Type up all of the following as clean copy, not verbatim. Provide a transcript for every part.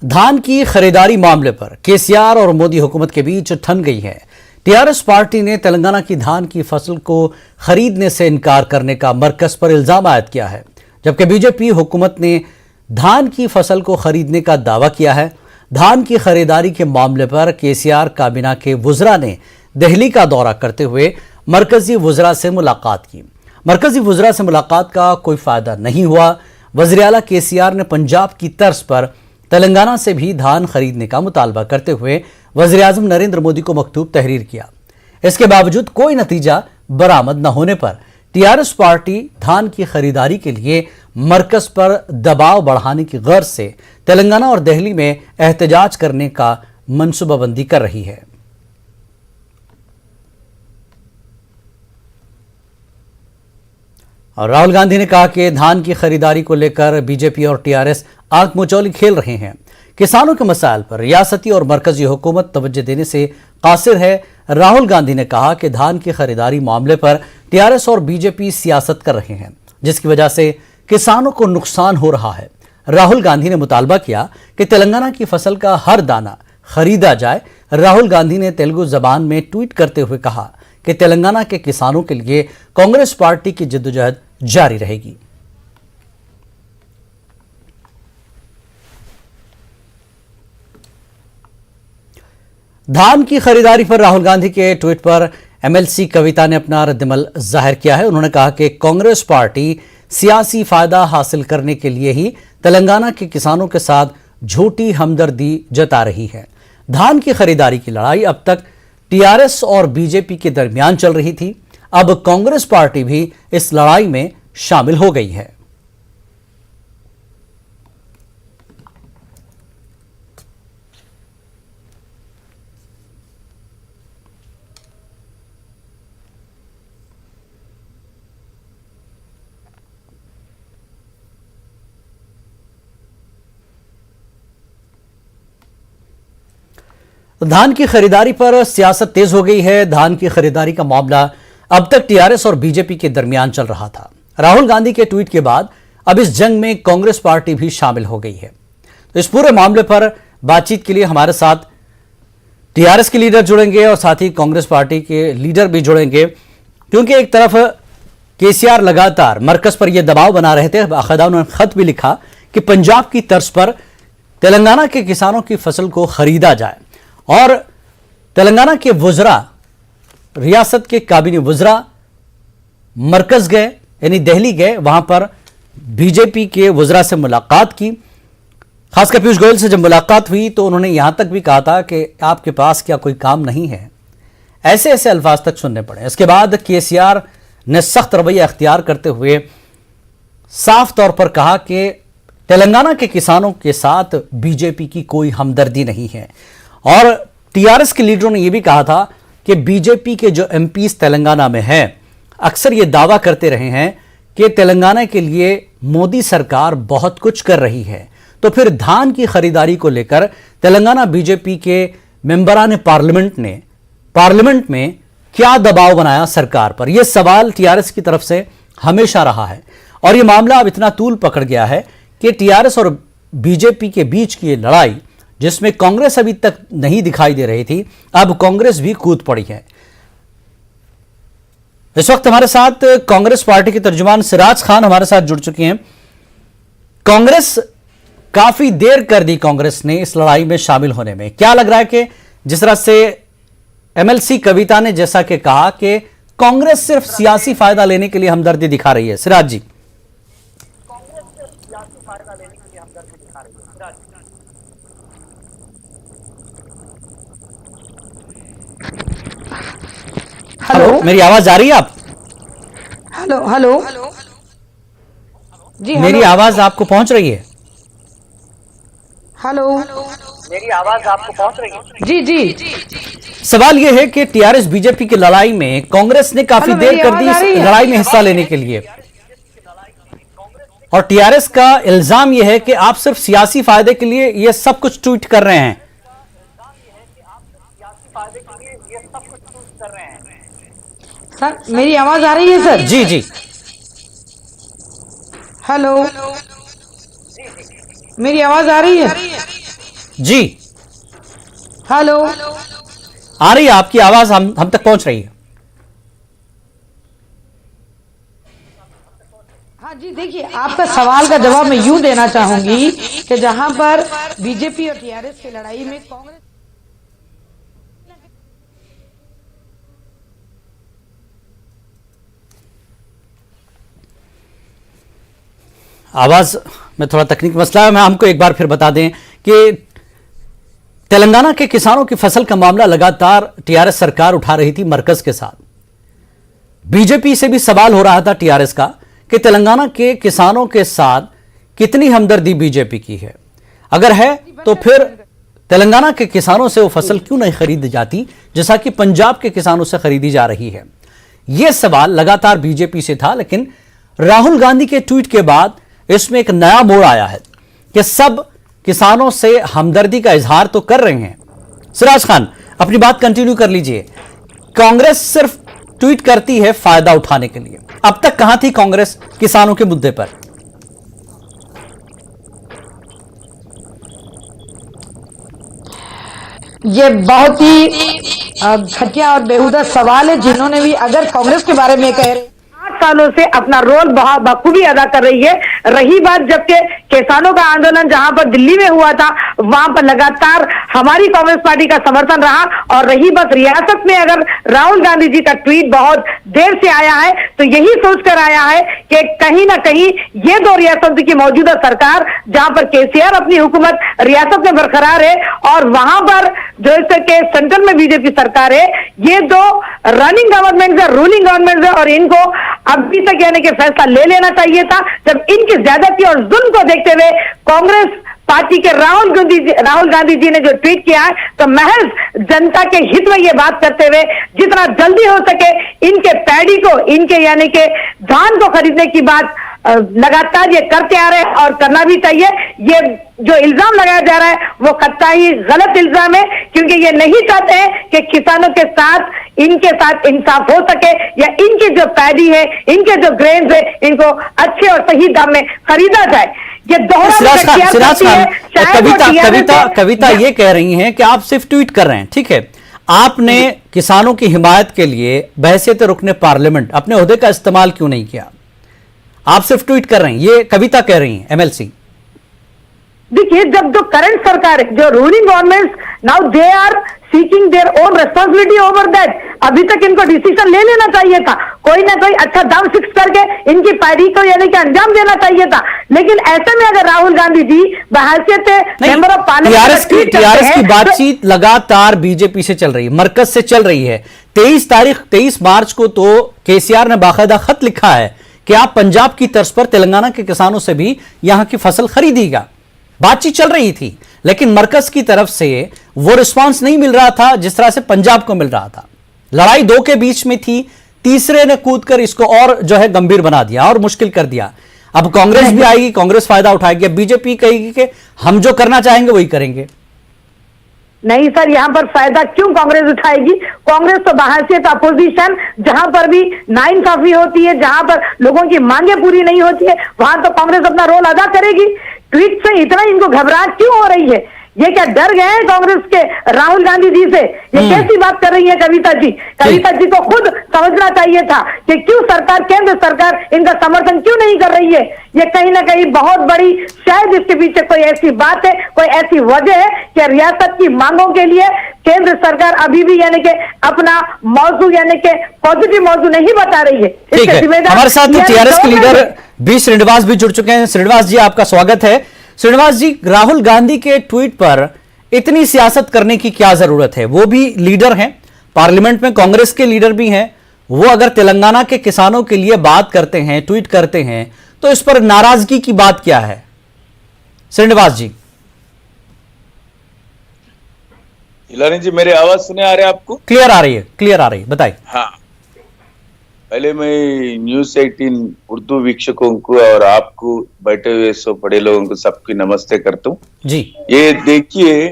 धान की खरीदारी मामले पर केसीआर और मोदी हुकूमत के बीच ठन गई है। टीआरएस पार्टी ने तेलंगाना की धान की फसल को खरीदने से इनकार करने का मरकज पर इल्जाम आयद किया है, जबकि बीजेपी हुकूमत ने धान की फसल को खरीदने का दावा किया है। धान की खरीदारी के मामले पर केसीआर काबीना के वुज़रा ने दिल्ली का दौरा करते हुए मरकजी वुज़रा से मुलाकात की। मरकजी वुज़रा से मुलाकात का कोई फायदा नहीं हुआ। वज़ीर आला केसीआर ने पंजाब की तर्ज पर तेलंगाना से भी धान खरीदने का मुतालबा करते हुए वज़ीर आज़म नरेंद्र मोदी को मकतूब तहरीर किया। इसके बावजूद कोई नतीजा बरामद न होने पर टीआरएस पार्टी धान की खरीदारी के लिए मरकज पर दबाव बढ़ाने की गर्ज से तेलंगाना और दिल्ली में एहतजाज करने का मनसूबाबंदी कर रही है। और राहुल गांधी ने कहा कि धान की खरीदारी को लेकर बीजेपी और टीआरएस आंख मिचौली खेल रहे हैं। किसानों के मसाइल पर रियासती और मरकजी हुकूमत तवज्जो देने से कासिर है। राहुल गांधी ने कहा कि धान की खरीदारी मामले पर टीआरएस और बीजेपी सियासत कर रहे हैं, जिसकी वजह से किसानों को नुकसान हो रहा है। राहुल गांधी ने मुतालबा किया कि तेलंगाना की फसल का हर दाना खरीदा जाए। राहुल गांधी ने तेलुगु जबान में ट्वीट करते हुए कहा कि तेलंगाना के किसानों के लिए कांग्रेस पार्टी की जद्दोजहद जारी रहेगी। धान की खरीदारी पर राहुल गांधी के ट्वीट पर एमएलसी कविता ने अपना रद्दमल जाहिर किया है। उन्होंने कहा कि कांग्रेस पार्टी सियासी फायदा हासिल करने के लिए ही तेलंगाना के किसानों के साथ झूठी हमदर्दी जता रही है। धान की खरीदारी की लड़ाई अब तक टीआरएस और बीजेपी के दरमियान चल रही थी। अब कांग्रेस पार्टी भी इस लड़ाई में शामिल हो गई है। धान की खरीदारी पर सियासत तेज हो गई है। धान की खरीदारी का मामला अब तक टीआरएस और बीजेपी के दरमियान चल रहा था। राहुल गांधी के ट्वीट के बाद अब इस जंग में कांग्रेस पार्टी भी शामिल हो गई है। तो इस पूरे मामले पर बातचीत के लिए हमारे साथ टीआरएस के लीडर जुड़ेंगे और साथ ही कांग्रेस पार्टी के लीडर भी जुड़ेंगे, क्योंकि एक तरफ केसीआर लगातार मरकज पर यह दबाव बना रहे थे। बाकायदा उन्होंने खत भी लिखा कि पंजाब की तर्ज पर तेलंगाना के किसानों की फसल को खरीदा जाए, और तेलंगाना के वुज़रा, रियासत के काबीना वुज़रा मरकज गए, यानी दिल्ली गए, वहां पर बीजेपी के वुज़रा से मुलाकात की। खासकर पीयूष गोयल से जब मुलाकात हुई तो उन्होंने यहां तक भी कहा था कि आपके पास क्या कोई काम नहीं है, ऐसे ऐसे अल्फाज तक सुनने पड़े। इसके बाद केसीआर ने सख्त रवैया अख्तियार करते हुए साफ तौर पर कहा कि तेलंगाना के किसानों के साथ बीजेपी की कोई हमदर्दी नहीं है। और टीआरएस के लीडरों ने यह भी कहा था कि बीजेपी के जो एमपीज तेलंगाना में हैं, अक्सर ये दावा करते रहे हैं कि तेलंगाना के लिए मोदी सरकार बहुत कुछ कर रही है। तो फिर धान की खरीदारी को लेकर तेलंगाना बीजेपी के मेंबरान पार्लियामेंट में क्या दबाव बनाया सरकार पर, यह सवाल टीआरएस की तरफ से हमेशा रहा है। और यह मामला अब इतना तूल पकड़ गया है कि टीआरएस और बीजेपी के बीच की लड़ाई, जिसमें कांग्रेस अभी तक नहीं दिखाई दे रही थी, अब कांग्रेस भी कूद पड़ी है। इस वक्त हमारे साथ कांग्रेस पार्टी के तर्जुमान सिराज खान हमारे साथ जुड़ चुके हैं। कांग्रेस काफी देर कर दी कांग्रेस ने इस लड़ाई में शामिल होने में। क्या लग रहा है कि जिस तरह से एमएलसी कविता ने जैसा कि कहा कि कांग्रेस सिर्फ सियासी फायदा लेने के लिए हमदर्दी दिखा रही है। सिराज जी, हेलो, मेरी आवाज आ रही है? आप हेलो हेलो जी, मेरी आवाज आपको पहुंच रही है? हेलो, मेरी आवाज आपको पहुंच रही है? जी जी। सवाल यह है कि टीआरएस बीजेपी की लड़ाई में कांग्रेस ने काफी देर कर दी इस लड़ाई में हिस्सा लेने के लिए, और टीआरएस का इल्जाम यह है कि आप सिर्फ सियासी फायदे के लिए यह सब कुछ ट्वीट कर रहे हैं। सर, मेरी आवाज आ रही है सर? जी जी। हेलो, मेरी आवाज आ रही है? जी हेलो। आ रही है आपकी आवाज, हम तक पहुंच रही है। हाँ जी, देखिए आपका सवाल का जवाब मैं यूं देना चाहूंगी कि जहां पर बीजेपी और टीआरएस की लड़ाई में कांग्रेस आवाज में थोड़ा तकनीक मसला है। मैं हमको एक बार फिर बता दें कि तेलंगाना के किसानों की फसल का मामला लगातार टीआरएस सरकार उठा रही थी मरकज के साथ। बीजेपी से भी सवाल हो रहा था टीआरएस का कि तेलंगाना के किसानों के साथ कितनी हमदर्दी बीजेपी की है, अगर है तो फिर तेलंगाना के किसानों से वो फसल क्यों नहीं खरीदी जाती जैसा कि पंजाब के किसानों से खरीदी जा रही है। यह सवाल लगातार बीजेपी से था, लेकिन राहुल गांधी के ट्वीट के बाद इसमें एक नया मोड़ आया है कि सब किसानों से हमदर्दी का इजहार तो कर रहे हैं। सिराज खान, अपनी बात कंटिन्यू कर लीजिए। कांग्रेस सिर्फ ट्वीट करती है फायदा उठाने के लिए। अब तक कहां थी कांग्रेस किसानों के मुद्दे पर? ये बहुत ही घटिया और बेहुदा सवाल है। जिन्होंने भी अगर कांग्रेस के बारे में कह रहे 8 सालों से अपना रोल बखूबी अदा कर रही है। रही बात जबकि किसानों का आंदोलन जहां पर दिल्ली में हुआ था, वहां पर लगातार हमारी कांग्रेस पार्टी का समर्थन रहा। और रही बात रियासत में, अगर राहुल गांधी जी का ट्वीट बहुत देर से आया है तो यही सोचकर आया है कि कहीं ना कहीं ये दो रियासतों की मौजूदा सरकार, जहां पर केसीआर अपनी हुकूमत रियासत में बरकरार है और वहां पर जो इसके सेंट्रल में बीजेपी सरकार है, ये दो रनिंग गवर्नमेंट है, रूलिंग गवर्नमेंट है और इनको अभी तक यानी कि फैसला ले लेना चाहिए था। जब इनकी ज्यादती और जुल्म को देखते हुए कांग्रेस पार्टी के राहुल गांधी जी ने जो ट्वीट किया है, तो महज जनता के हित में ये बात करते हुए जितना जल्दी हो सके इनके पैडी को, इनके यानी कि धान को खरीदने की बात लगातार ये करते आ रहे हैं और करना भी चाहिए। ये जो इल्जाम लगाया जा रहा है वो कतई गलत इल्जाम है, क्योंकि ये नहीं चाहते हैं कि किसानों के साथ इनके साथ इंसाफ हो सके या इनकी जो पैडी है, इनके जो ग्रेन्स है, इनको अच्छे और सही दाम में खरीदा जाए। ये सिराज खान, कविता ये कह रही हैं कि आप सिर्फ ट्वीट कर रहे हैं, ठीक है। आपने किसानों की हिमायत के लिए बहसियत रुकने पार्लियामेंट अपने ओहदे का इस्तेमाल क्यों नहीं किया? आप सिर्फ ट्वीट कर रहे हैं, ये कविता कह रही हैं, एमएलसी। देखिए, जब जो करंट सरकार है, जो ruling government, now they are seeking their own responsibility over that. अभी तक इनको डिसीजन ले लेना चाहिए था, कोई ना कोई अच्छा दाम फिक्स करके इनकी पैड़ी को यानी कि अंजाम देना चाहिए था। लेकिन ऐसे में अगर राहुल गांधी जी बहैसियत मेंबर ऑफ पार्लियामेंट टीआरएस की बातचीत लगातार बीजेपी से चल रही है, मरकज से चल रही है। 23 मार्च को तो केसीआर ने बाकायदा खत लिखा है कि आप पंजाब की तर्ज पर तेलंगाना के किसानों से भी यहां की फसल खरीदिएगा। बातचीत चल रही थी, लेकिन मरकज की तरफ से वो रिस्पांस नहीं मिल रहा था जिस तरह से पंजाब को मिल रहा था। लड़ाई दो के बीच में थी, तीसरे ने कूदकर इसको और जो है गंभीर बना दिया और मुश्किल कर दिया। अब कांग्रेस भी आएगी, कांग्रेस फायदा उठाएगी। अब बीजेपी कहेगी कि हम जो करना चाहेंगे वही करेंगे। नहीं सर, यहाँ पर फायदा क्यों कांग्रेस उठाएगी? कांग्रेस तो बहैसियत अपोजिशन, जहां पर भी नाइंसाफी होती है, जहां पर लोगों की मांगे पूरी नहीं होती है, वहां तो कांग्रेस अपना रोल अदा करेगी। ट्वीट से इतना इनको घबराहट क्यों हो रही है? ये क्या डर गए हैं कांग्रेस के राहुल गांधी जी से? ये कैसी बात कर रही है कविता जी? कविता जी को खुद समझना चाहिए था कि क्यों सरकार, केंद्र सरकार इनका समर्थन क्यों नहीं कर रही है। ये कहीं ना कहीं बहुत बड़ी, शायद इसके पीछे कोई ऐसी बात है, कोई ऐसी वजह है कि रियासत की मांगों के लिए केंद्र सरकार अभी भी यानी कि अपना मौजू यानी कि पॉजिटिव मौजू नहीं बता रही है। इसके जिम्मेदार हमारे साथ टीआरएस के लीडर बी श्रीनिवास भी जुड़ चुके हैं। श्रीनिवास जी, आपका स्वागत है। श्रीनिवास जी, राहुल गांधी के ट्वीट पर इतनी सियासत करने की क्या जरूरत है? वो भी लीडर हैं, पार्लियामेंट में कांग्रेस के लीडर भी हैं। वो अगर तेलंगाना के किसानों के लिए बात करते हैं, ट्वीट करते हैं, तो इस पर नाराजगी की बात क्या है? श्रीनिवास जी। हिलानी जी, मेरी आवाज सुने आ रहे हैं आपको? क्लियर आ रही है, क्लियर आ रही है, बताइए। हाँ, पहले मैं न्यूज़ 18 उर्दू वीक्षकों को और आपको बैठे हुए सो बड़े लोगों को सबकी नमस्ते करता हूँ जी। ये देखिए,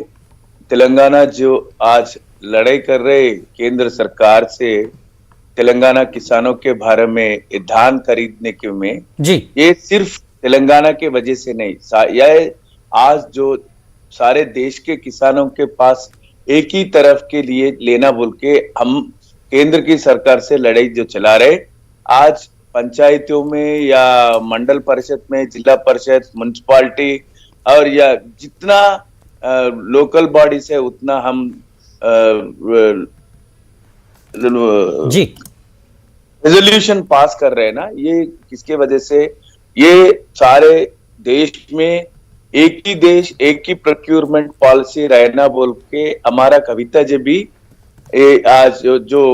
तेलंगाना जो आज लड़ाई कर रहे केंद्र सरकार से तेलंगाना किसानों के बारे में धान खरीदने के में जी, ये सिर्फ तेलंगाना के वजह से नहीं, यह आज जो सारे देश के किसानों के पास एक ही तरफ के लिए लेना बोल के हम केंद्र की सरकार से लड़ाई जो चला रहे, आज पंचायतों में या मंडल परिषद में, जिला परिषद, म्युनिसिपालिटी और या जितना लोकल बॉडी से उतना हम जी रेजोल्यूशन पास कर रहे हैं ना, ये किसके वजह से? ये सारे देश में एक ही देश एक ही प्रोक्यूरमेंट पॉलिसी रहना बोल के हमारा कविता जी भी आज जो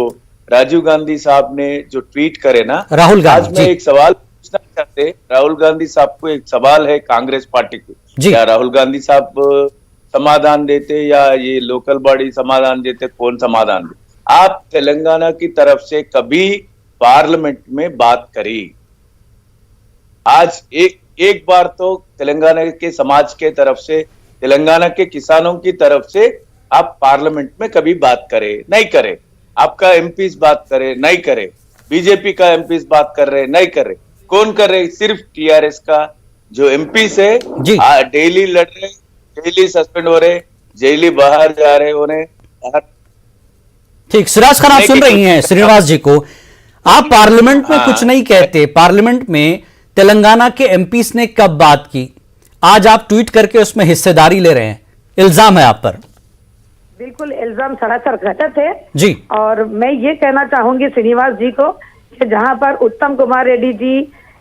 राजीव गांधी साहब ने जो ट्वीट करे ना, राहुल गांधी, आज मैं एक सवाल पूछना चाहते, राहुल गांधी साहब को एक सवाल है कांग्रेस पार्टी को, क्या राहुल गांधी साहब समाधान देते या ये लोकल बॉडी समाधान देते? कौन समाधान दे? आप तेलंगाना की तरफ से कभी पार्लियामेंट में बात करी? आज एक बार तो तेलंगाना के समाज के तरफ से, तेलंगाना के किसानों की तरफ से आप पार्लियामेंट में कभी बात करे? नहीं करे। आपका एमपीज बात करे? नहीं करे। बीजेपी का एमपीज बात कर रहे? नहीं करे। कौन कर रहे? सिर्फ टीआरएस का जो एमपीज है डेली लड़ रहे, डेली सस्पेंड हो रहे, डेली बाहर जा रहे, उन्हें ठीक। सिराज खान, आप सुन रही हैं श्रीनिवास जी को। आप पार्लियामेंट में कुछ नहीं कहते, पार्लियामेंट में तेलंगाना के एमपीस ने कब बात की? आज आप ट्वीट करके उसमें हिस्सेदारी ले रहे हैं, इल्जाम है आप पर। बिल्कुल इल्जाम सरासर गलत है जी। और मैं ये कहना चाहूंगी श्रीनिवास जी को कि जहां पर उत्तम कुमार रेड्डी जी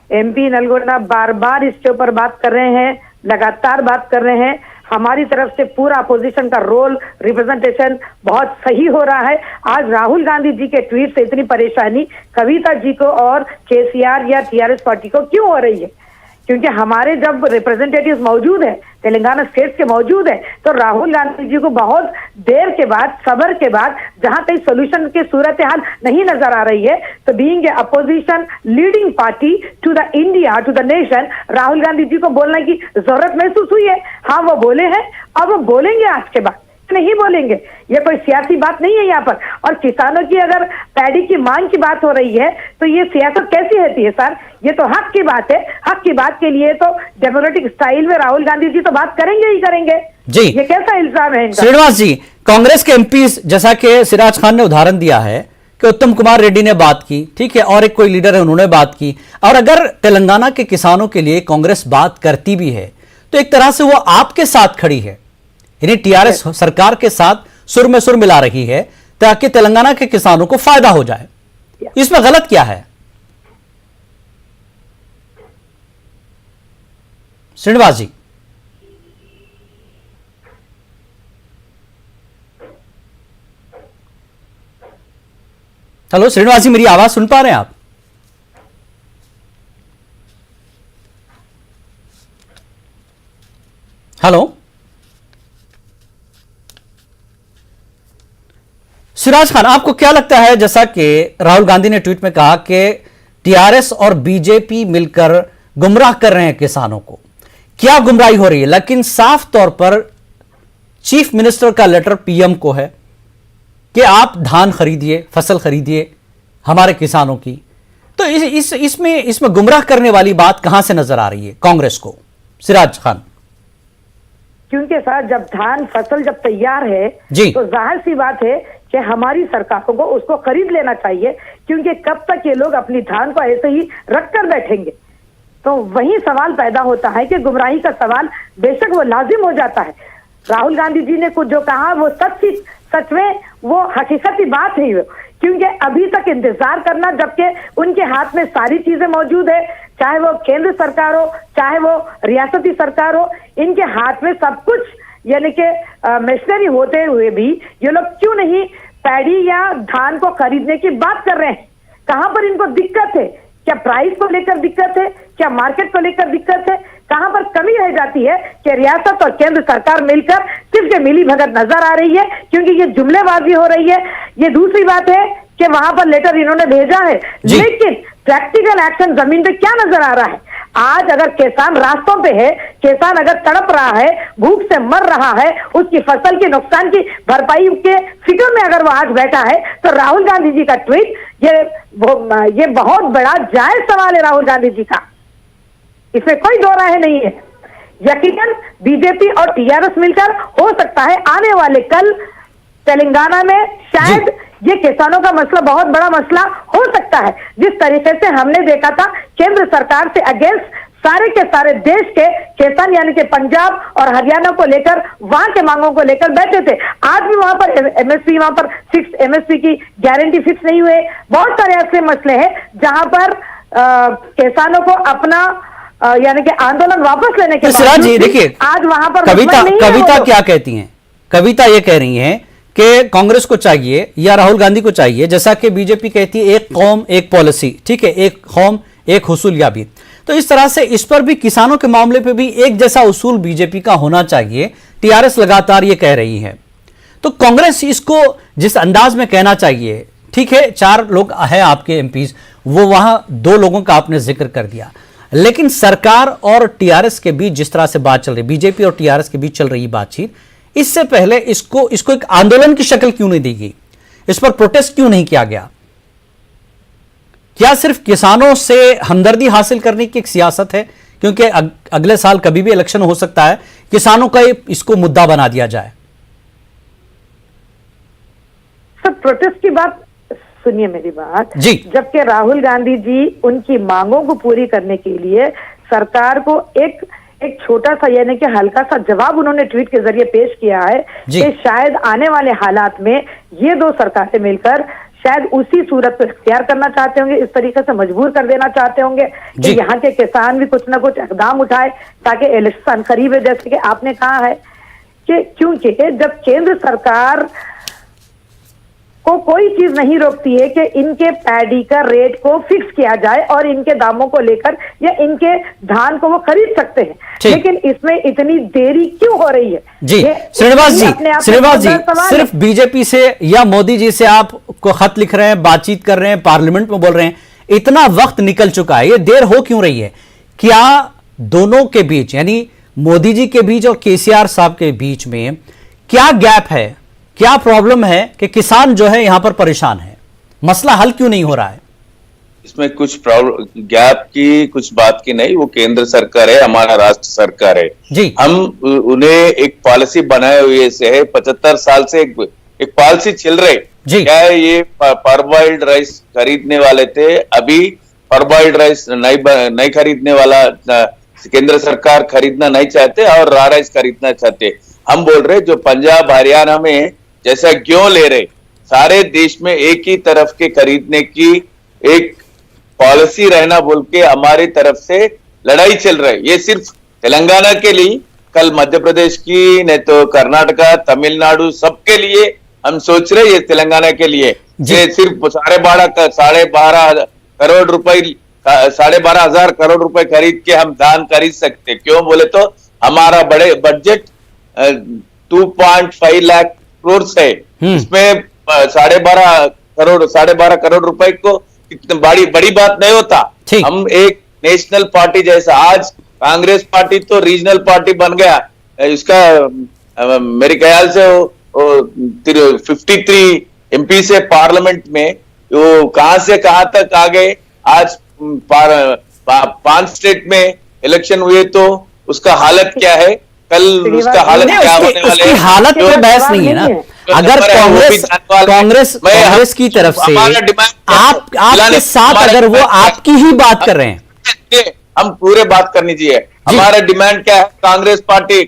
एमपी नलगोंडा बार बार इसके ऊपर बात कर रहे हैं, लगातार बात कर रहे हैं, हमारी तरफ से पूरा अपोजिशन का रोल रिप्रेजेंटेशन बहुत सही हो रहा है। आज राहुल गांधी जी के ट्वीट से इतनी परेशानी कविता जी को और केसीआर या टीआरएस पार्टी को क्यों हो रही है? क्योंकि हमारे जब रिप्रेजेंटेटिव्स मौजूद है, तेलंगाना स्टेट के मौजूद है, तो राहुल गांधी जी को बहुत देर के बाद, सब्र के बाद, जहां कहीं सोल्यूशन की सूरत हाल नहीं नजर आ रही है, तो being a opposition leading party to the India, to the nation, Rahul Gandhi ji को बोलने की जरूरत महसूस हुई है। हाँ, वो बोले हैं, अब वो बोलेंगे आज के बाद, नहीं बोलेंगे। ये कोई सियासी बात नहीं है यहाँ पर। और किसानों की अगर पैडी की मांग की बात हो रही है तो ये सियासत कैसी होती है सर? ये तो हक की बात है। हक की बात के लिए तो डेमोक्रेटिक स्टाइल में राहुल गांधी जी तो बात करेंगे ही करेंगे जी। ये कैसा इल्जाम है इनका? श्रीनिवास जी, कांग्रेस के एमपी, जैसा कि सिराज खान ने उदाहरण दिया है कि उत्तम कुमार रेड्डी ने बात की, ठीक है, और एक कोई लीडर है उन्होंने बात की, और अगर तेलंगाना के किसानों के लिए कांग्रेस बात करती भी है तो एक तरह से वो आपके साथ खड़ी है, यानी टीआरएस सरकार के साथ सुर में सुर मिला रही है ताकि तेलंगाना के किसानों को फायदा हो जाए। इसमें गलत क्या है श्रीनिवास जी? हेलो श्रीनिवास जी, मेरी आवाज सुन पा रहे हैं आप? हेलो सिराज खान, आपको क्या लगता है, जैसा कि राहुल गांधी ने ट्वीट में कहा कि टीआरएस और बीजेपी मिलकर गुमराह कर रहे हैं किसानों को, क्या गुमराही हो रही है? लेकिन साफ तौर पर चीफ मिनिस्टर का लेटर पीएम को है कि आप धान खरीदिए, फसल खरीदिए हमारे किसानों की, तो इसमें गुमराह करने वाली बात कहां से नजर आ रही है कांग्रेस को, सिराज खान? क्योंकि सर जब धान फसल जब तैयार है तो जाहिर सी बात है कि हमारी सरकारों को उसको खरीद लेना चाहिए, क्योंकि कब तक ये लोग अपनी धान को ऐसे ही रख कर बैठेंगे? तो वही सवाल पैदा होता है कि गुमराही का सवाल बेशक वो लाजिम हो जाता है। राहुल गांधी जी ने कुछ जो कहा वो सच में वो हकीकती बात है, क्योंकि अभी तक इंतजार करना, जबकि उनके हाथ में सारी चीजें मौजूद है, चाहे वो केंद्र सरकार हो चाहे वो रियासती सरकार हो, इनके हाथ में सब कुछ, यानी कि मशीनरी होते हुए भी ये लोग क्यों नहीं पैडी या धान को खरीदने की बात कर रहे हैं? कहां पर इनको दिक्कत है? क्या प्राइस को लेकर दिक्कत है? क्या मार्केट को लेकर दिक्कत है? कहां पर कमी रह जाती है कि रियासत और केंद्र सरकार मिलकर सिर्फ मिली भगत नजर आ रही है, क्योंकि ये जुमलेबाजी हो रही है। ये दूसरी बात है कि वहां पर लेटर इन्होंने भेजा है, लेकिन प्रैक्टिकल एक्शन जमीन पे क्या नजर आ रहा है? आज अगर किसान रास्तों पे है, किसान अगर तड़प रहा है, भूख से मर रहा है, उसकी फसल के नुकसान की भरपाई के फिक्र में अगर वो आज बैठा है, तो राहुल गांधी जी का ट्वीट ये बहुत बड़ा जायज सवाल है राहुल गांधी जी का, इसमें कोई दो राय नहीं है। यकीनन बीजेपी और टीआरएस मिलकर हो सकता है आने वाले कल तेलंगाना में शायद ये किसानों का मसला बहुत बड़ा मसला हो सकता है। जिस तरीके से हमने देखा था केंद्र सरकार से अगेंस्ट सारे के सारे देश के किसान यानी कि पंजाब और हरियाणा को लेकर वहां के मांगों को लेकर बैठे थे। आज भी वहां पर एमएसपी, वहां पर फिक्स एमएसपी की गारंटी फिक्स नहीं हुए। बहुत सारे ऐसे मसले हैं जहां पर किसानों को अपना यानी कि आंदोलन वापस लेने के सिराज जी देखिए, आज वहां पर कविता क्या कहती हैं? कविता ये कह रही हैं कि कांग्रेस को चाहिए या राहुल गांधी को चाहिए, जैसा कि बीजेपी कहती है, एक कौम एक पॉलिसी, ठीक है, एक कौम एक हुसूल याबी। तो इस तरह से इस पर भी किसानों के मामले पे भी एक जैसा उसूल बीजेपी का होना चाहिए, टीआरएस लगातार ये कह रही है। तो कांग्रेस इसको जिस अंदाज में कहना चाहिए, ठीक है, 4 लोग हैं आपके एमपीज, वो वहां 2 लोगों का आपने जिक्र कर दिया, लेकिन सरकार और टीआरएस के बीच जिस तरह से बात चल रही, बीजेपी और टीआरएस के बीच चल रही बातचीत, इससे पहले इसको एक आंदोलन की शक्ल क्यों नहीं दी गई? इस पर प्रोटेस्ट क्यों नहीं किया गया? क्या सिर्फ किसानों से हमदर्दी हासिल करने की एक सियासत है? क्योंकि अगले साल कभी भी इलेक्शन हो सकता है, किसानों का इसको मुद्दा बना दिया जाए। सर प्रोटेस्ट की बात सुनिए मेरी बात जी। जबकि राहुल गांधी जी उनकी मांगों को पूरी करने के लिए सरकार को एक छोटा सा यानी कि हल्का सा जवाब उन्होंने ट्वीट के जरिए पेश किया है कि शायद आने वाले हालात में ये 2 सरकारें मिलकर शायद उसी सूरत को इख्तियार करना चाहते होंगे, इस तरीके से मजबूर कर देना चाहते होंगे कि यहाँ के किसान भी कुछ ना कुछ इकदाम उठाए ताकि इलेक्शन करीब है। जैसे कि आपने कहा है कि क्योंकि जब केंद्र सरकार को कोई चीज नहीं रोकती है कि इनके पैडी का रेट को फिक्स किया जाए और इनके दामों को लेकर या इनके धान को वो खरीद सकते हैं, लेकिन इसमें इतनी देरी क्यों हो रही है? जी श्रीनिवास जी, सिर्फ बीजेपी से या मोदी जी से आप को खत लिख रहे हैं, बातचीत कर रहे हैं, पार्लियामेंट में बोल रहे हैं, इतना वक्त निकल चुका है, ये देर हो क्यों रही है? क्या दोनों के बीच यानी मोदी जी के बीच और केसीआर साहब के बीच में क्या गैप है, क्या प्रॉब्लम है कि किसान जो है यहां पर परेशान है? मसला हल क्यों नहीं हो रहा है? इसमें कुछ प्रॉब्लम गैप की कुछ बात की नहीं, वो केंद्र सरकार है, हमारा राष्ट्र सरकार है जी। हम उन्हें एक पॉलिसी बनाए हुए से है, 75 साल से एक पॉलिसी चल रही जी। क्या है, ये परबॉइल्ड राइस खरीदने वाले थे, अभी परबॉइल्ड राइस नहीं खरीदने वाला केंद्र सरकार खरीदना नहीं चाहते और रा राइस खरीदना चाहते। हम बोल रहे जो पंजाब हरियाणा में जैसा क्यों ले रहे, सारे देश में एक ही तरफ के खरीदने की एक पॉलिसी रहना बोल के हमारी तरफ से लड़ाई चल रही है। ये सिर्फ तेलंगाना के लिए, कल मध्य प्रदेश की, नहीं तो कर्नाटका, तमिलनाडु, सबके लिए हम सोच रहे, ये तेलंगाना के लिए ये सिर्फ 12.5 करोड़ रुपए 12,500 करोड़ रुपए खरीद के हम धान खरीद सकते। क्यों बोले तो हमारा बड़े बजट 2.5 लाख करोड़ है, इसमें 12.5 करोड़ रुपए को कितनी बड़ी बात नहीं होता। हम एक नेशनल पार्टी जैसा, आज कांग्रेस पार्टी तो रीजनल पार्टी बन गया, इसका मेरे ख्याल से 53 एमपी से पार्लियामेंट में वो कहां से कहां तक आ गए। आज 5 स्टेट में इलेक्शन हुए तो उसका हालत क्या है, कल उसका हालत क्या होने वाले है? हालत पे बहस नहीं है ना। अगर कांग्रेस की तरफ से आपके साथ अगर वो आपकी ही बात कर रहे हैं, हम पूरे बात करनी चाहिए। हमारा डिमांड क्या है, कांग्रेस पार्टी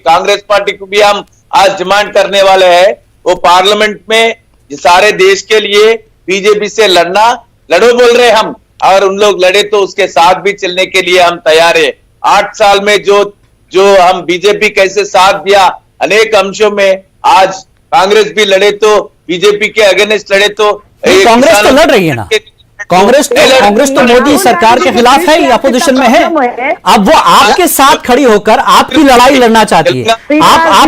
को भी हम आज डिमांड करने वाले हैं, वो पार्लियामेंट में सारे देश के लिए बीजेपी से लड़ो बोल रहे हम, और उन लोग लड़े तो उसके साथ भी चलने के लिए हम तैयार है। 8 साल में जो हम बीजेपी कैसे साथ दिया अनेक अंशों में, आज कांग्रेस भी लड़े तो बीजेपी के अगेंस्ट लड़े तो कांग्रेस तो लड़ रही है ना, कांग्रेस तो मोदी सरकार के खिलाफ है, अपोजिशन में है। अब वो आपके साथ खड़ी होकर आपकी लड़ाई लड़ना चाहती है। आप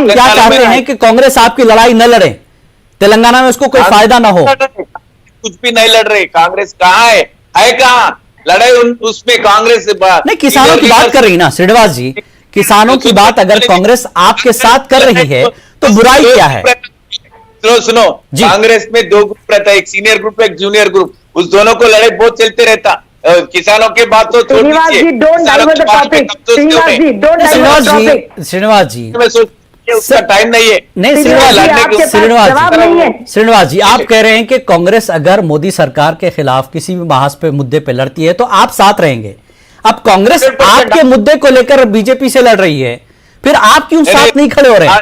क्या चाहते हैं कि कांग्रेस आपकी लड़ाई न लड़े, तेलंगाना में उसको कोई फायदा ना हो? कुछ भी नहीं लड़ रहे, कांग्रेस कहाँ है कहाँ लड़ाई उसमें कांग्रेस नहीं, किसानों की बात कर रही ना श्रीनिवास जी, किसानों की बात अगर कांग्रेस आपके साथ कर रही है तो बुराई क्या है? सुनो कांग्रेस में 2 ग्रुप रहता है, एक सीनियर ग्रुप एक जूनियर ग्रुप, उस दोनों को लड़ाई बहुत चलते रहता। किसानों की बात तो छोड़ श्रीनिवास दीजिए। जी, don't किसानों divert की the बात पे topic. कब तो श्रीनिवास जी, don't divert Srinivas the topic. जी, श्रीनिवास जी, मैं सोचिए उसका टाइम नहीं है। नहीं श्रीनिवास जी, श्रीनिवास आपके जी, पास श्रीनिवास जवाब जी, नहीं है। श्रीनिवास जी, आप कह रहे हैं कि कांग्रेस अगर मोदी सरकार के खिलाफ किसी भी महाज पे मुद्दे पे लड़ती है तो आप साथ रहेंगे। अब कांग्रेस 100% आपके मुद्दे को लेकर बीजेपी से लड़ रही है, फिर आप क्यों साथ नहीं खड़े हो रहे हैं?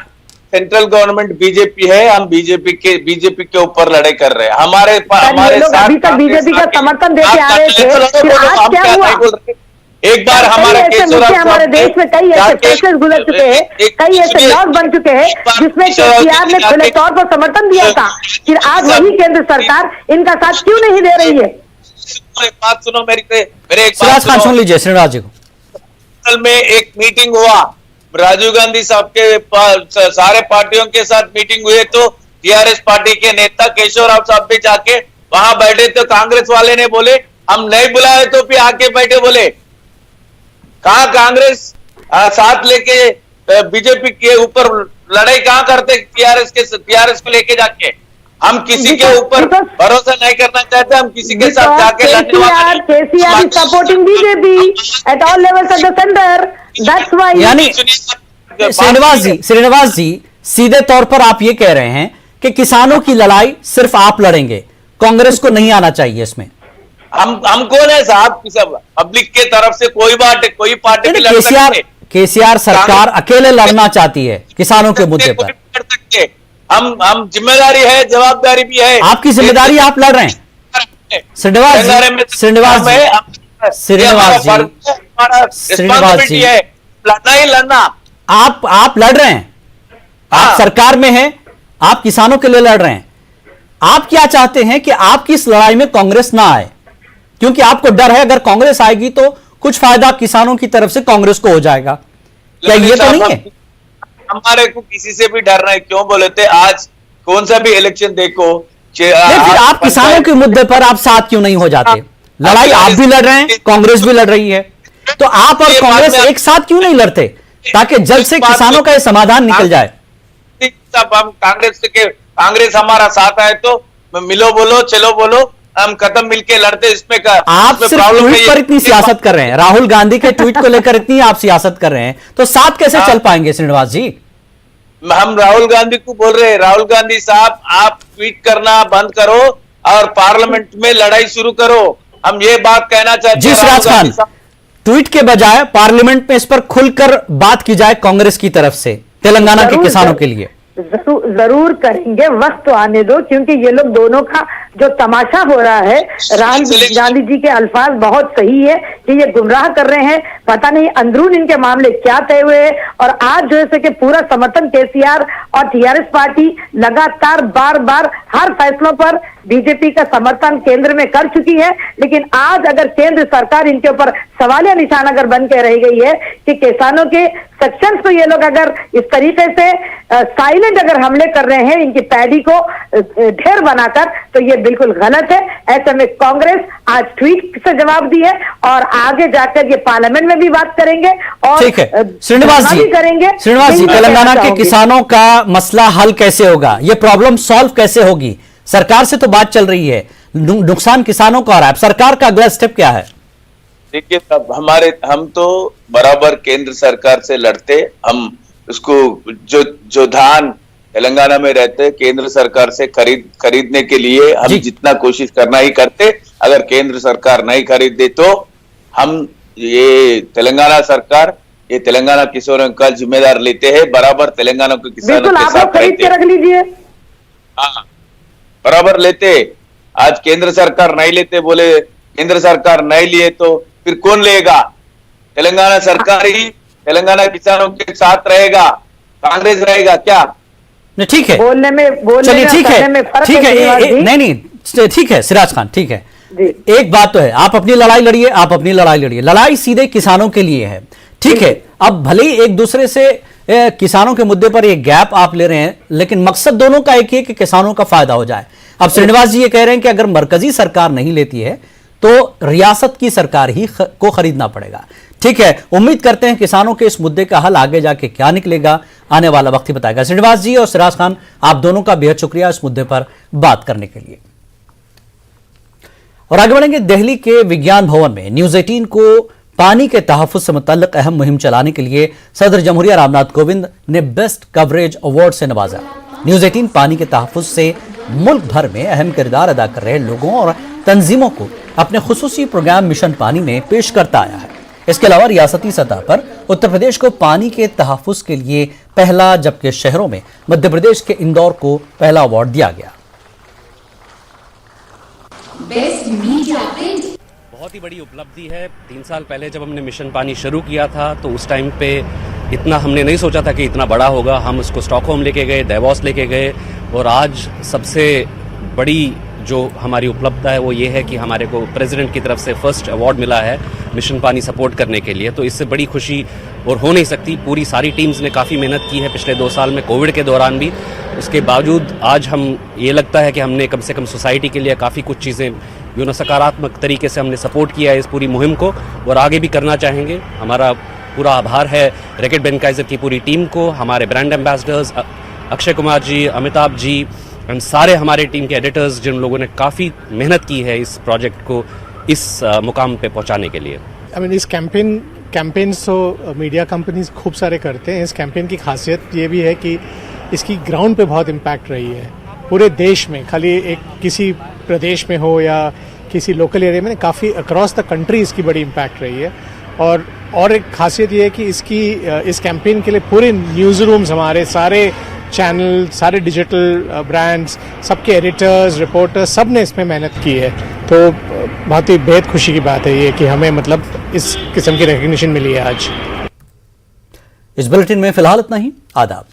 सेंट्रल गवर्नमेंट बीजेपी है, हम बीजेपी के ऊपर लड़ाई कर रहे हैं। हमारे सर, ये लोग साथ अभी तक बीजेपी का समर्थन देते आ रहे थे, फिर आज क्या हुआ? एक बार कई हमारे ऐसे मुद्दे हमारे देश में कई ऐसे फैसले गुजर चुके हैं, कई ऐसे लॉज बन चुके हैं जिसमें केसीआर ने खुले तौर पर समर्थन दिया था, फिर आज वही केंद्र सरकार इनका साथ क्यों नहीं दे रही है? एक बात सुनो मेरे एक सिराज खान सुन लीजिए श्रीनिवास जी को। में एक मीटिंग हुआ, राजीव गांधी साहब के सारे पार्टियों के साथ मीटिंग हुई, तो टीआरएस पार्टी के नेता केशव राव साहब भी जाके वहां बैठे, तो कांग्रेस वाले ने बोले हम नहीं बुलाए, तो फिर आके बैठे बोले कहा कांग्रेस साथ लेके बीजेपी के ऊपर लड़ाई कहां करते? टीआरएस को लेके जाके हम किसी के ऊपर भरोसा नहीं करना चाहते, हम किसी के साथ जाके लड़ने वाले KCR is supporting BJP at all levels at the centre, that's why. यानी श्रीनिवास जी, सीधे तौर पर आप ये कह रहे हैं कि किसानों की लड़ाई सिर्फ आप लड़ेंगे, कांग्रेस को नहीं आना चाहिए इसमें? हम कौन है साहब? पब्लिक के तरफ से कोई पार्टी भी लड़ सकते हैं। केसीआर सरकार अकेले लड़ना चाहती है किसानों के मुद्दे पर। हम जिम्मेदारी है, जवाबदारी भी है। आपकी जिम्मेदारी, आप लड़ रहे हैं। श्रीनिवास जी, है लड़ना ही लड़ना। आप लड़ रहे हैं, आप सरकार में हैं, आप किसानों के लिए लड़ रहे हैं। आप क्या चाहते हैं कि आपकी इस लड़ाई में कांग्रेस ना आए, क्योंकि आपको डर है अगर कांग्रेस आएगी तो कुछ फायदा किसानों की तरफ से कांग्रेस को हो जाएगा। क्या ये तो नहीं है? हमारे को किसी से भी डर नहीं। क्यों बोले थे? आज कौन सा भी इलेक्शन देखो, फिर आप किसानों के मुद्दे पर आप साथ क्यों नहीं हो जाते? लड़ाई आप भी लड़ रहे हैं, कांग्रेस भी लड़ रही है, तो आप और कांग्रेस एक साथ क्यों नहीं लड़ते ताकि जल्द से किसानों का ये समाधान निकल जाए? हम कांग्रेस हमारा साथ आए तो मिलो बोलो, चलो बोलो, हम खत्म मिलके लड़ते। इसमें आप सिर्फ ट्वीट पर इतनी सियासत कर रहे हैं, राहुल गांधी के ट्वीट को लेकर इतनी आप सियासत कर रहे हैं, तो साथ कैसे चल पाएंगे श्रीनिवास जी? हम राहुल गांधी को बोल रहे हैं, राहुल गांधी साहब आप ट्वीट करना बंद करो और पार्लियामेंट में लड़ाई शुरू करो। हम ये बात कहना चाहते जी हैं। सिराज खान, ट्वीट के बजाय पार्लियामेंट में इस पर खुलकर बात की जाए कांग्रेस की तरफ से तेलंगाना के किसानों के लिए। जरूर करेंगे, वक्त तो आने दो, क्योंकि ये लोग दोनों का जो तमाशा हो रहा है, राहुल गांधी जी के अल्फाज बहुत सही है कि ये गुमराह कर रहे हैं, पता नहीं अंदरून इनके मामले क्या तय हुए हैं। और आज जो है कि पूरा समर्थन केसीआर और टीआरएस पार्टी लगातार बार बार हर फैसलों पर बीजेपी का समर्थन केंद्र में कर चुकी है, लेकिन आज अगर केंद्र सरकार इनके ऊपर सवालिया निशान अगर बन के रह गई है कि किसानों के सेक्शंस को ये लोग अगर इस तरीके से साइलेंट अगर हमले कर रहे हैं इनकी पैडी को ढेर बनाकर, तो ये बिल्कुल गलत है। ऐसे में कांग्रेस आज ट्वीट से जवाब दी है और आगे जाकर ये पार्लियामेंट में भी बात करेंगे और ठीक है श्रीनिवास जी, तेलंगाना के किसानों का मसला हल कैसे होगा, ये प्रॉब्लम सॉल्व कैसे होगी? सरकार से तो बात चल रही है, नुकसान किसानों का हो रहा है, सरकार का अगला स्टेप क्या है? देखिए तब हम तो बराबर केंद्र सरकार से लड़ते। हम उसको जो धान तेलंगाना में रहते केंद्र सरकार से खरीदने के लिए हम जितना कोशिश करना ही करते। अगर केंद्र सरकार नहीं खरीद दे तो हम ये तेलंगाना सरकार, ये तेलंगाना किसानों का जिम्मेदार लेते हैं, बराबर तेलंगाना के किसानों के साथ खरीद के रख लीजिए। हाँ बराबर लेते। आज केंद्र सरकार नहीं लेते, बोले केंद्र सरकार नहीं लिए तो फिर कौन लेगा? तेलंगाना सरकार ही तेलंगाना किसानों के साथ रहेगा, कांग्रेस रहेगा क्या? नहीं ठीक है, बोलने चलिए ठीक है, नहीं ठीक है सिराज खान, ठीक है। एक बात तो है, आप अपनी लड़ाई लड़िए, आप अपनी लड़ाई लड़िए, लड़ाई सीधे किसानों के लिए है, ठीक है। अब भले ही एक दूसरे से किसानों के मुद्दे पर एक गैप आप ले रहे हैं, लेकिन मकसद दोनों का एक ही है कि किसानों का फायदा हो जाए। अब श्रीनिवास जी ये कह रहे हैं कि अगर मरकजी सरकार नहीं लेती है तो रियासत की सरकार ही को खरीदना पड़ेगा। ठीक है, उम्मीद करते हैं किसानों के इस मुद्दे का हल आगे जाके क्या निकलेगा, आने वाला वक्त ही बताएगा। श्रीनिवास जी और सिराज खान, आप दोनों का बेहद शुक्रिया इस मुद्दे पर बात करने के लिए। और आगे बढ़ेंगे। दिल्ली के विज्ञान भवन में न्यूज 18 को पानी के तहफ्फुज से मुतल्लिक अहम मुहिम चलाने के लिए सदर जमहूरिया रामनाथ कोविंद ने बेस्ट कवरेज अवार्ड से नवाजा। न्यूज 18 पानी के तहफ्फुज से मुल्क भर में अहम किरदार अदा कर रहे लोगों और तंजीमों को अपने खुसूसी प्रोग्राम मिशन पानी में पेश करता आया है। इसके अलावा रियासती सतह पर उत्तर प्रदेश को पानी के तहफ्फुज के लिए पहला, जबकि शहरों में मध्य प्रदेश के इंदौर को पहला अवार्ड दिया गया। बहुत ही बड़ी उपलब्धि है। 3 साल पहले जब हमने मिशन पानी शुरू किया था तो उस टाइम पे इतना हमने नहीं सोचा था कि इतना बड़ा होगा। हम उसको स्टॉकहोम लेके गए, डेवोस लेके गए, और आज सबसे बड़ी जो हमारी उपलब्धता है वो ये है कि हमारे को प्रेसिडेंट की तरफ से फर्स्ट अवार्ड मिला है मिशन पानी सपोर्ट करने के लिए। तो इससे बड़ी खुशी और हो नहीं सकती। पूरी सारी टीम्स ने काफ़ी मेहनत की है पिछले 2 साल में, कोविड के दौरान भी। उसके बावजूद आज हम ये लगता है कि हमने कम से कम सोसाइटी के लिए काफ़ी कुछ चीज़ें सकारात्मक तरीके से हमने सपोर्ट किया है इस पूरी मुहिम को, और आगे भी करना चाहेंगे। हमारा पूरा आभार है रैकेट बेनकाइजर की पूरी टीम को, हमारे brand ambassadors Akshay Kumar ji, Amitabh ji, and सारे हमारे टीम के एडिटर्स जिन लोगों ने काफ़ी मेहनत की है इस प्रोजेक्ट को इस मुकाम पे पहुंचाने के लिए। इस कैंपेन्स तो मीडिया कंपनीज खूब सारे करते हैं। इस कैंपेन की खासियत ये भी है कि इसकी ग्राउंड पे बहुत इम्पैक्ट रही है पूरे देश में, खाली एक किसी प्रदेश में हो या किसी लोकल एरिया में, काफ़ी अक्रॉस द कंट्री इसकी बड़ी इम्पैक्ट रही है। और एक खासियत ये है कि इस कैंपेन के लिए पूरे न्यूज़ रूम्स, हमारे सारे चैनल, सारे डिजिटल ब्रांड्स, सबके एडिटर्स, रिपोर्टर्स, सब ने इसमें मेहनत की है। तो बहुत ही बेहद खुशी की बात है ये कि हमें इस किस्म की रिकग्निशन मिली है आज। इस बुलेटिन में फिलहाल इतना ही। आदाब।